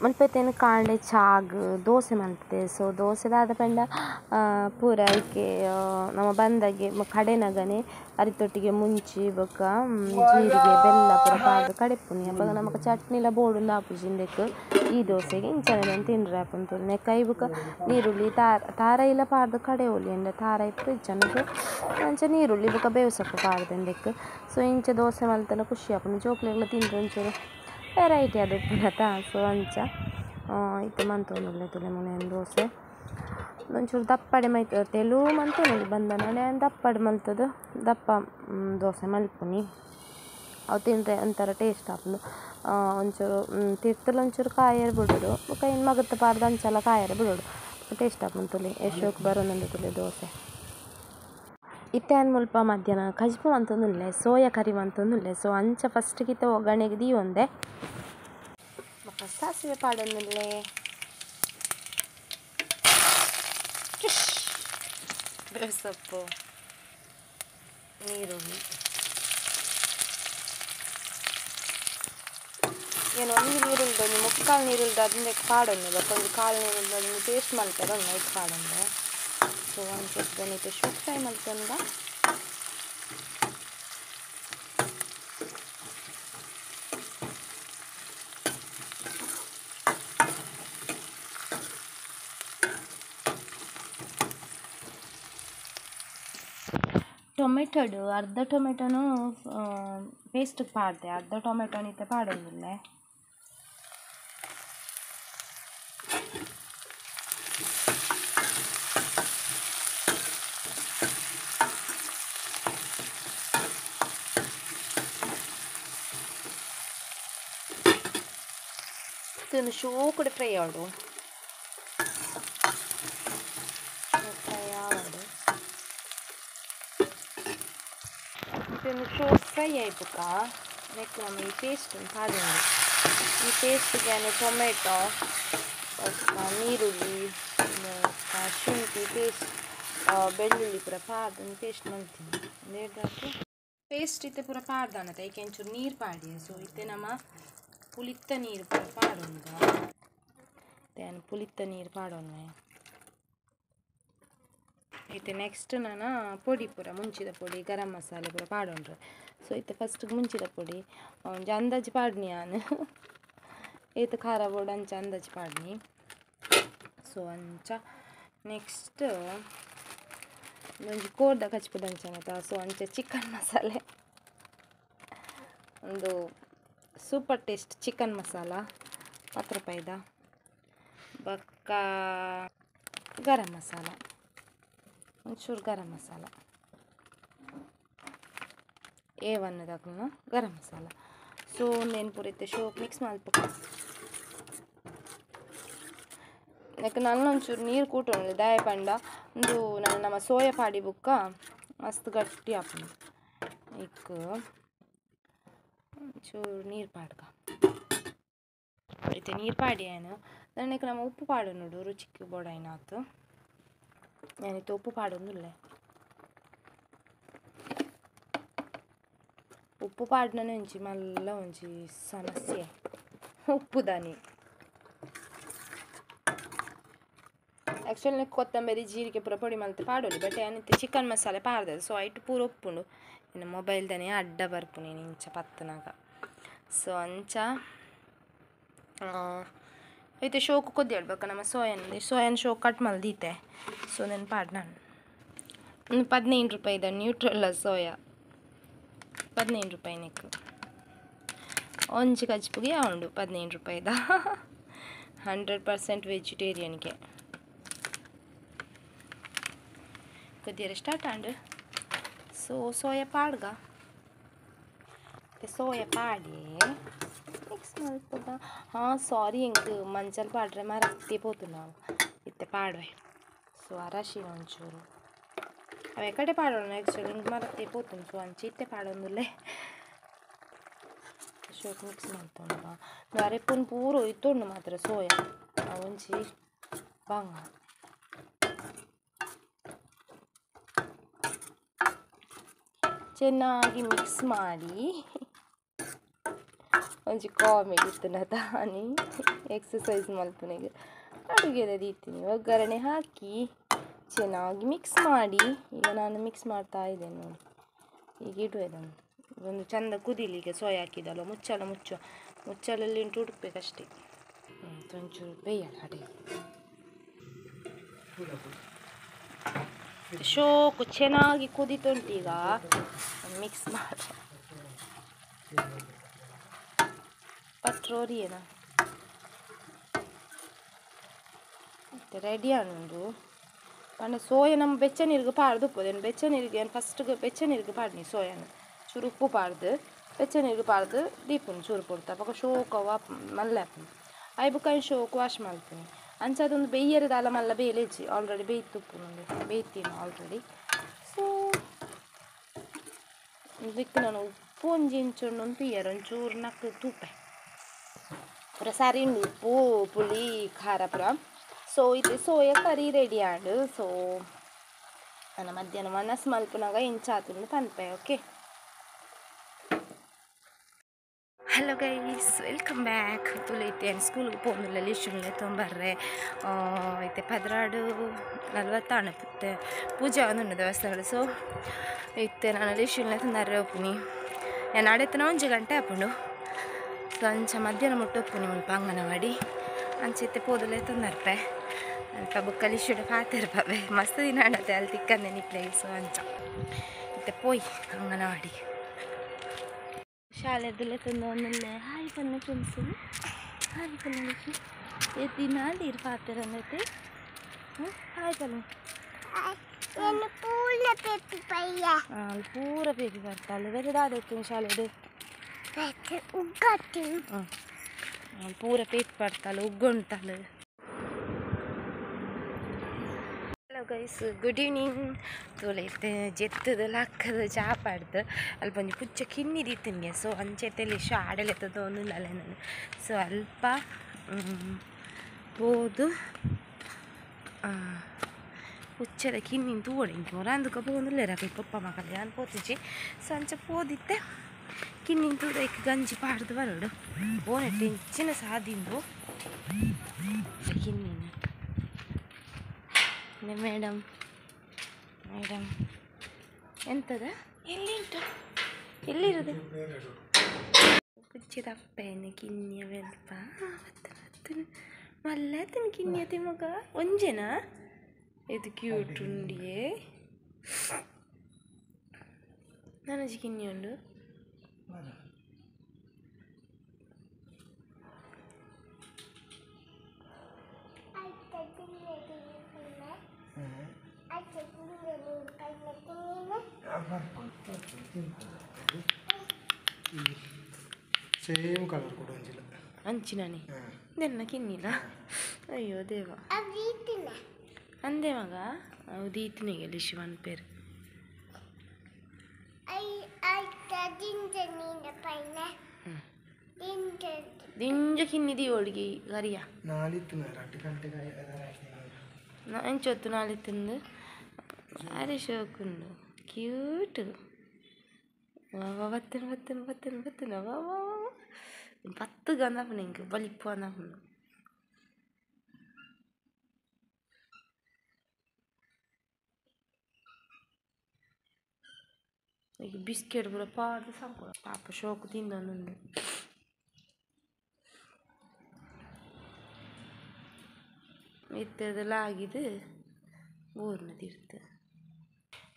ಮಲ್ಪೆತ್ತೇನು ಕಾಂಡೆ ಚಾಗ್ ದೋಸೆ ಮಲ್ಪೆ ಸೊ ದೋಸೆದಾದ ಪಂಡ ಪೂರ ಐಕೆ ನಮ್ಮ ಬಂದಾಗೆ ಕಡೆನಗನೆ ಅರಿತೊಟ್ಟಿಗೆ ಮುಂಚಿ ಬೊಕ ಜೀರಿಗೆ ಬೆಲ್ಲ ಪೂರ ಪಾರ್ದು ಕಡೆಪುನಿ ಅಪ್ಪ ನಮಕ್ ಚಟ್ನಿಲ ಬೋಡುಂದು ಆಪುಜಿಂದೆಕ್ ಈ ದೋಸೆಗೆ ಇಂಚನೆ ತಿಂಡ್ರೆ ಆಪುಂತು ನೆಕ್ ಐ ಬೊಕ ನೀರುಳ್ಳಿ ತಾರ ಇಲ್ಲ ಪಾರ್ದು ಕಡೆ ಒಲಿ ಅಂಡ ತಾರ ಇಪ್ಪು ಇಜ್ಜಂದು ಅಂಚ ನೀರುಳ್ಳಿ ಬೊಕ ಬೇವು ಸೊಪ್ಪು ಪಾರ್ದೆಂದೆಕ್ ಸೊ ಇಂಚ ದೋಸೆ ಮಲ್ತನ ಖುಷಿ ಆಪುಂಡು ಜೋಕ್ಲೆಗ್ಲ ತಿಂದ್ರೆ ಒಂಚೂರು ವೆರೈಟಿ ಅದು ಪುನತ ಸೊ ಅಂಚ ಇತ್ತೆ ಮಂತೊಂದುಲ್ಲೆ ತುಲೆ ಮುನೆನ್ ದೋಸೆ ಒಂಚೂರು ದಪ್ಪಡೆ ಮೈತ ತೆಲು ಮಂತೊಂದು ಬಂದನೆ ದಪ್ಪಡೆ ಮಲ್ತದು ದಪ್ಪ ದೋಸೆ ಮಲ್ಪುನಿ ಅವು ತಿಂದರೆ ಒಂಥರ ಟೇಸ್ಟ್ ಆಪುಂಡು ಒಂಚೂರು ತಿರ್ತಲು ಒಂಚೂರು ಕಾಯರೆ ಬಿಡೋಡು ಬೊಕ ಇನ್ನು ಮಗತ್ತು ಪಾರ್ದು ಅಂಚೆಲ್ಲ ಕಾಯರೆ ಬಿಡೋಡು ಟೇಸ್ಟ್ ಆಪುಂಡು ತುಲೆ ಎಷ್ಟೋಕೆ ಬರೋನಂದು ತುಲೆ ದೋಸೆ ಇತ್ತೆ ಅನ್ ಮುಲ್ಪ ಮಧ್ಯಾಹ್ನ ಕಜ್ಪು ಮಂತೊಂದುಲ್ಲೆ ಸೋಯಾ ಕರಿ ಮಂತೊಂದುಲ್ಲೆ ಸೊ ಅಂಚ ಫಸ್ಟ್ಗಿತ್ತ ಒಗ್ಗರಣೆಗೆ ದೀಯೊಂದೆ ಬೊಕ ಸಾಸಿವೆ ಪಾಡೊಂದುಲ್ಲೆ ಬೇವು ಸೊಪ್ಪು ನೀರುಳ್ಳಿ ಏನು ಒಂದು ನೀರುಳ್ಳಿ ಒಂದು ಮುಕ್ಕಾಲು ನೀರುಳ್ಳಿ ಅದನ್ನ ಪಾಡೊಂದು ಬೊಕ ಒಂದು ಕಾಲು ನೀರುಳ್ಳಿ ಅದನ್ನು ಪೇಸ್ಟ್ ಮಲ್ಪೆರ ಒಂದು ಐದು ಪಾಡೊಂದೆ ಸೊ ಅಂಚೆ ಶುಕ್ ಫ್ರೈ ಮಲ್ತೊಂದ ಟೊಮೆಟೊಡು ಅರ್ಧ ಟೊಮೆಟೊನು ಪೇಸ್ಟ್ ಪಾಡ್ದೆ ಅರ್ಧ ಟೊಮೆಟೊನ ಇತ್ತೆ ಪಾಡೊಂದುಲ್ಲೆ ಇದನ್ನು ಶೋಕುಡು ಫ್ರೈ ಆಡು ಇದನ್ನು ಶೋಕ್ ಫ್ರೈ ಆಯ್ತುಕ ನೆಕ್ಸ್ಟ್ ನಮ್ಮ ಈ ಪೇಸ್ಟ್ ಪಾಡೋದು ಈ ಪೇಸ್ಟ್ಗೆ ಟೊಮೆಟೊ ನೀರುಳ್ಳಿ ಶುಂಠಿ ಪೇಸ್ಟ್ ಬೆಳ್ಳುಳ್ಳಿ ಪೂರ ಪಾಡ್ದು ಪೇಸ್ಟ್ ಮಾಡ್ತೀನಿ ನೇರ್ದಾಕಿ ಪೇಸ್ಟ್ ಇತ್ತೆ ಪೂರ ಪಾಡ್ದಾನತ ಏಕೆ ಒಂಚೂರು ನೀರು ಪಾಡಿ ಸೊ ಇತ್ತೆ ನಮ್ಮ ಪುಳಿತ್ತ ನೀರು ಪೂರ ಪಾಡೊಂದ ಇತ್ತೆ ಪುಳಿತ್ತ ನೀರು ಪಾಡೊನ್ನೆ ಇತ್ತೆ ನೆಕ್ಸ್ಟ್ ನಾನು ಪೊಡಿ ಪೂರ ಮುಂಚಿದ ಪೊಡಿ ಗರಂ ಮಸಾಲೆ ಪೂರ ಪಾಡೊಂಡ್ರೆ ಸೊ ಇತ್ತೆ ಫಸ್ಟ್ ಮುಂಚಿದ ಪೊಡಿ ಒಂಜಿ ಅಂದಾಜು ಪಾಡ್ನಿ ನಾನು ಏತು ಖಾರ ಬೋರ್ಡ್ ಅಂಚ ಅಂದಾಜು ಪಾಡ್ನಿ ಸೊ ಅಂಚ ನೆಕ್ಸ್ಟ್ ಒಂಜಿ ಕೋರ್ದ ಕಚ್ಪುದ ಅಂಚನತ ಸೊ ಅಂಚ ಚಿಕನ್ ಮಸಾಲೆ ಒಂದು ಸೂಪರ್ ಟೇಸ್ಟ್ ಚಿಕನ್ ಮಸಾಲ 10 ರೂಪಾಯಿದ ಬಕ್ಕ ಗರಂ ಮಸಾಲ ಒಂಚೂರು ಗರಂ ಮಸಾಲ A1 ದಾಗ್ಲೂ ಗರಂ ಮಸಾಲ ಸೊ ಒಂದೇನು ಪೂರೈತೆ ಶೋಕ್ ಮಿಕ್ಸ್ ಮಾಡ್ಬೇಕು ಯಾಕೆ ನನ್ನ ಒಂಚೂರು ನೀರು ಕೂಟೊಂಡು ದಾಯ ಪಂಡ ಒಂದು ನಮ್ಮ ಸೋಯಾ ಪಾಡಿ ಬುಕ್ಕ ಮಸ್ತ್ ಗಟ್ಟಿ ಹಾಕೊಂಡು ಈಗ ಒಂಚೂರು ನೀರು ಪಾಡ್ಕ ಐತೆ ನೀರು ಪಾಡಿ ಏನು ನನಗೆ ನಮ್ಮ ಉಪ್ಪು ಪಾಡು ನೋಡು ರುಚಿಗೆ ಬೋಡಾಯಿನಾತು ഞാനിത് ഉപ്പ് പാടുന്നില്ലേ ಉಪ್ಪು ಪಾಡ್ನ ಒಂಚಿ ಮಲ್ಲ ಒಂಚಿ ಸಮಸ್ಯೆ ಉಪ್ಪು ದಾನಿ ಆ್ಯಕ್ಚುಲಿ ಕೊತ್ತಂಬರಿ ಜೀರಿಗೆ ಪೂರ ಪೊಡಿ ಮಲ್ತು ಪಾಡೋಲಿ ಬಟ್ ಏನಿತ್ತು ಚಿಕನ್ ಮಸಾಲೆ ಪಾಡ್ದೆ ಸೊ ಐಟು ಪೂರ ಉಪ್ಪುಂಡು ಇನ್ನು ಮೊಬೈಲ್ ದನೇ ಅಡ್ಡ ಬರ್ಪುನಿ ಇಂಚ ಪತ್ತನಾಗ ಸೊ ಅಂಚ ಐತೆ ಶೋಕು ಕೊದ್ದಿ ಹೇಳ್ಬೇಕು ನಮ್ಮ ಸೋಯನ್ ಶೋ ಕಟ್ ಮಲ್ದೀತೆ ಸೊ ನಾನು ಪಾಡ್ ನಾನು 15 ರೂಪಾಯಿದ ನ್ಯೂಟ್ರಲ್ಲ ಸೋಯಾ 15 ರೂಪಾಯಿ ನೆಕ್ ಒಂಜಿ ಕಜ್ಪುಗೆ ಉಂಡು 15 ರೂಪಾಯಿದ 100% ವೆಜಿಟೇರಿಯನ್ಗೆ ಕೊದ್ದಿಯರ ಸ್ಟಾರ್ಟ್ ಆಂಡ್ ಸೊ ಸೋಯಾ ಪಾಡ್ಗ ಸೋಯಾ ಪಾಡಿ ಮಿಕ್ಸ್ ಮಾಡ್ತದ ಸಾರಿ ಹೆಂಗೆ ಮಂಚಲ್ ಪಾಡ್ರೆ ಮರತ್ತಿ ಪೋತು ನಾವು ಇತ್ತೆ ಪಾಡ್ವೆ ಸೊ ಅರಶಿನ ಒಂಚೂರು ಅವೆ ಕಡೆ ಪಾಡೋಣ ಆ್ಯಕ್ಚುಲಿ ಹಿಂಗೆ ಮರತ್ತಿ ಪೋತು ಸೊ ಅಂಚೆ ಇತ್ತೆ ಪಾಡೊಂದುಲ್ಲೆ ಶೋಕ್ ಮಿಕ್ಸ್ ಮಾಡ್ತೊಂಡ ಅರೆಪ್ಪುನ್ ಪೂರ ಇತ್ತೊಂಡು ಮಾತ್ರ ಸೋಯಾ ಒಂಚಿ ಬಂಗ ಚೆನ್ನಾಗಿ ಮಿಕ್ಸ್ ಮಾಡಿ ಒಂಚಿ ಕಾಮಿಡಿ ಇತ್ತು ತಾನಿ ಎಕ್ಸಸೈಸ್ ಮಲ್ಪನೆಗೆ ಅಡುಗೆದ ರೀತಿನಿ ಒಗ್ಗರಣೆ ಹಾಕಿ ಚೆನ್ನಾಗಿ ಮಿಕ್ಸ್ ಮಾಡಿ ಈಗ ನಾನು ಮಿಕ್ಸ್ ಮಾಡ್ತಾ ಇದ್ದೇನೆ ನೋಡಿ. ಈಗ ಇಡುವೆ ಇದನ್ನು ಒಂದು ಚೆಂದ ಕುದಿಲಿಕ್ಕೆ ಸೋಯಾ ಹಾಕಿದಲ್ಲ ಮುಚ್ಚಳಲ್ಲಿ ಉಂಟು ಹುಡುಕ್ಬೇಕಷ್ಟೇ. ಒಂಚೂರು ಬೇಯಲ್ಲ ಅಡುಗೆ ಶೋಕು ಚೆನ್ನಾಗಿ ಕುದಿತುಂಟು. ಈಗ ಮಿಕ್ಸ್ ಮಾಡಿ ಪಟ್ರೋರಿ ಏನ ಮತ್ತೆ ರೆಡಿ ಆನುಂಡು ಪಂಡ ಸೋಯ ನಮ್ಮ ಬೆಚ್ಚ ನೀರಿಗೆ ಪಾಡ್ದು ಉಪ್ಪದೇನು ಬೆಚ್ಚ ನೀರಿಗೆ ಫಸ್ಟ್ ಬೆಚ್ಚ ನೀರಿಗೆ ಪಾಡ್ನಿ ಸೋಯನ ಚೂರು ಉಪ್ಪು ಪಾಡ್ದು ಬೆಚ್ಚ ನೀರಿಗೆ ಪಾಡ್ದು ದೀಪುನಿ ಚೂರು ಕೊಡ್ತಾ ಪಕ್ಕ ಶೋಕವ ಮಲ್ಲ ಆಯ್ ಬುಕ್ಕಾಯಿ ಶೋಕು ವಾಶ್ ಮಾಡ್ತೀನಿ ಅಂಚದೊಂದು ಬೇಯರದಲ್ಲ ಮಲ್ಲ ಬೇಲೇಜಿ ಆಲ್ರೆಡಿ ಬೇಯ್ತುಪ್ಪು ನನಗೆ ಬೇಯ್ತೀನಿ ಆಲ್ರೆಡಿ. ಸೊ ಇದಕ್ಕೆ ನಾನು ಉಪ್ಪು ಒಂಜಿ ಇಂಚುಂಡು ಒಂದು ತೀಯರು ಒಂಚೂರು ನಕ್ಕು ತೂಪೆ ಪೂರ ಸರಿ ಉಂಡು ಉಪ್ಪು ಪುಳಿ ಖಾರ ಪುರ. ಸೊ ಇದು ಸೋಯಾ ಕರಿ ರೆಡಿ ಆಡು. ಸೊ ನಾನು ಮಧ್ಯಾಹ್ನ ಮನಸ್ಸು ಮಲ್ಪನಾಗ ಇಂಚಾತುಂಡು ಪನ್ಪೆ. Okay, hello guys, welcome back. ತುಲೈತೆ ಸ್ಕೂಲ್ಗೆ ಪೋಂದಿಲ್ಲ ಲಿಶುಲ್ಲೆ ತೊಂಬರ್ರೆ ಐತೆ 14:40 ಪುತ್ತೆ ಪೂಜೆ ಒಂದು ದೇವಸ್ಥಾನಗಳು. ಸೊ ಇತ್ತೆ ನಾನು ಲಿಶುಲ್ನೆ ತೊಂದರೆ ಒಪ್ಪುನಿ ನಾನು ಆಡೈತೆ 1 ಗಂಟೆ ಆಪುಂಡು. ಸೊ ಅಂಚ ಮಧ್ಯಾಹ್ನ ಮುಟ್ಟೊಪ್ಪುನಿ ಮುಲ್ಪ ಅಂಗನವಾಡಿ ಅಂಚೆತ್ತೆ ಪೋದಲ್ಲೇ ತೊಂದರ್ಪೆ ಅಲ್ಪ ಬುಕ್ಕ ಲಿಶುಡೆ ಪಾತಿರ್ಪವೆ ಮಸ್ತ್ ದಿನ ಆಡತ್ತೆ ಅಲ್ಲಿ ತಿಕ್ಕಂದೆ ನಿ ಪ್ಲೇಸು ಅಂಚ ಇತ್ತೆ ಪೋಯ್ ಅಂಗನವಾಡಿ ಶಾಲೆದಲ್ಲೇ ತಂದು ಒಂದಲ್ಲೇ ಹಾಯ್ ಪನ್ನೆ ಫ್ರೆಂಡ್ಸು ಹಾಯ್ ಪನ್ನೆ ದಿನ ನೀರು ಪಾತಿರನ್ನೈತೆ ಹಾಯ್ ಪನ್ನೆ ಪೂರ ಬೇಬಿ ಬರ್ತಾಳೆ ವೆರಡಾದೈತೆ ಶಾಲೆಡು ಪೂರ ಪೇಟ್ ಪಡ್ತಾಳೆ ಉಗ್ಗುಂಟಾಳೆ. Hello guys, good evening. ತೋಲೈತೆ ಜೆತ್ತದ ಲಕ್ಕದ ಚಾ ಪಾಡ್ದು ಅಲ್ಪ ಒಂಜಿ ಪುಚ್ಚ ಕಿನ್ನಿದಿತ್ತಿನ್ಗೆ. ಸೊ ಅಂಚೆತ್ತಲ್ಲಿ ಆಡಲೆತ್ತದ ಒಂದು ಅಲೆ ನಾನು. ಸೊ ಅಲ್ಪ ಹೋದು ಪುಚ್ಚದ ಕಿನ್ನಿನ ತೂವಡಿಂಟು ರಂದುಕ ಪೋಂದುಲ್ಲೇರ ಪಪ್ಪ ಮಕ್ಕಳಿಗೆ ನಾನು ಪೋತಿಜಿ. ಸೊ ಅಂಚೆ ಪೋದಿತ್ತೆ ಕಿನ್ನಿನ ತೂದಕ್ಕೆ ಗಂಜಿ ಪಾಡ್ದು ಬರೋಡು ಬೋನೆಟ್ಟು ಹೆಚ್ಚಿನ ಸಾದಿಂದು ಕಿನ್ನಿನ ಮೇಡಮ್ ಎಂತದ ಎಲ್ಲಿ ಉಂಟು ಎಲ್ಲಿರೋದು ಕುಚ್ಚಿ ತಪ್ಪೇನು ಕಿನ್ನಿಯ ವೆಲ್ಪ ಮಲ್ಲತನ ಕಿನ್ನಿಯತೆ ಮಗ ಒಂಜೆನಾ ಇದು ಕ್ಯೂಟ್ ಉಂಡಿಯೇ ನನಜಿ ಕಿನ್ನಿ ಉಂಡು ಸೇಮ್ ಕಲರ್ ಕೂಡ ಅಂಚಿಲ್ಲ ಅಂಚಿನಾನೆ ಇದೆನ್ನ ಕಿನ್ನಿಲ್ಲ. ಅಯ್ಯೋ ದೇವ ಅಂದೆ ಮಗ ಅವು ದೀತಿನಿಗೆ ಲಿಶುವನ್ ಪೇರು ದಿಂಜ ಕಿನ್ನಿದಿ ಒಡ್ಗಿ ಗರಿಯ ಎಂಚೊತ್ತು ನಾಳೆ ತಿಂದು ಅರೆ ಶೋಕುಂಡು ಕ್ಯೂಟ್ ಬತ್ತನ ಪತ್ತು ಗಂದಪ್ಪ ನಿಂಗೆ ಬಲಿಪ್ಪು ಅಂದಪ್ಪ. ಈಗ ಬಿಸ್ಕೆಟ್ ಪೂರ ಪಾಡ್ದು ಸಾಕು ಪಾಪ ಶೋಕು ತಿಂದೊಂದು ಇತ್ತದೆಲ್ಲ ಆಗಿದೆ ಊರ್ನದಿರ್ತ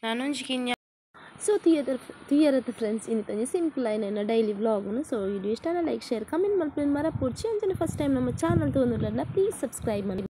ನಾನೊಂಜಿ ಕಿನ್ಯ. ಸೊ ತಿಯರತ್ತ ಫ್ರೆಂಡ್ಸ್ ಇನ್ನಿತ್ತಂಜಿ ಸಿಂಪಲ್ ಆಯ್ನ ಡೈಲಿ ವ್ಲಾಗ್ನು. ಸೊ ವಿಡಿಯೋ ಇಷ್ಟ ಲೈಕ್ ಶೇರ್ ಕಮೆಂಟ್ ಮಾಡ್ಕೊಂಡು ಮರ ಪೂರ್ಚಿ ಅಂಚನೆ ಫಸ್ಟ್ ಟೈಮ್ ನಮ್ಮ ಚಾನಲ್ ತೊಗೊಂಡಿರಲ್ಲ ಪ್ಲೀಸ್ ಸಬ್ಸ್ಕ್ರೈಬ್ ಮಾಡಿ.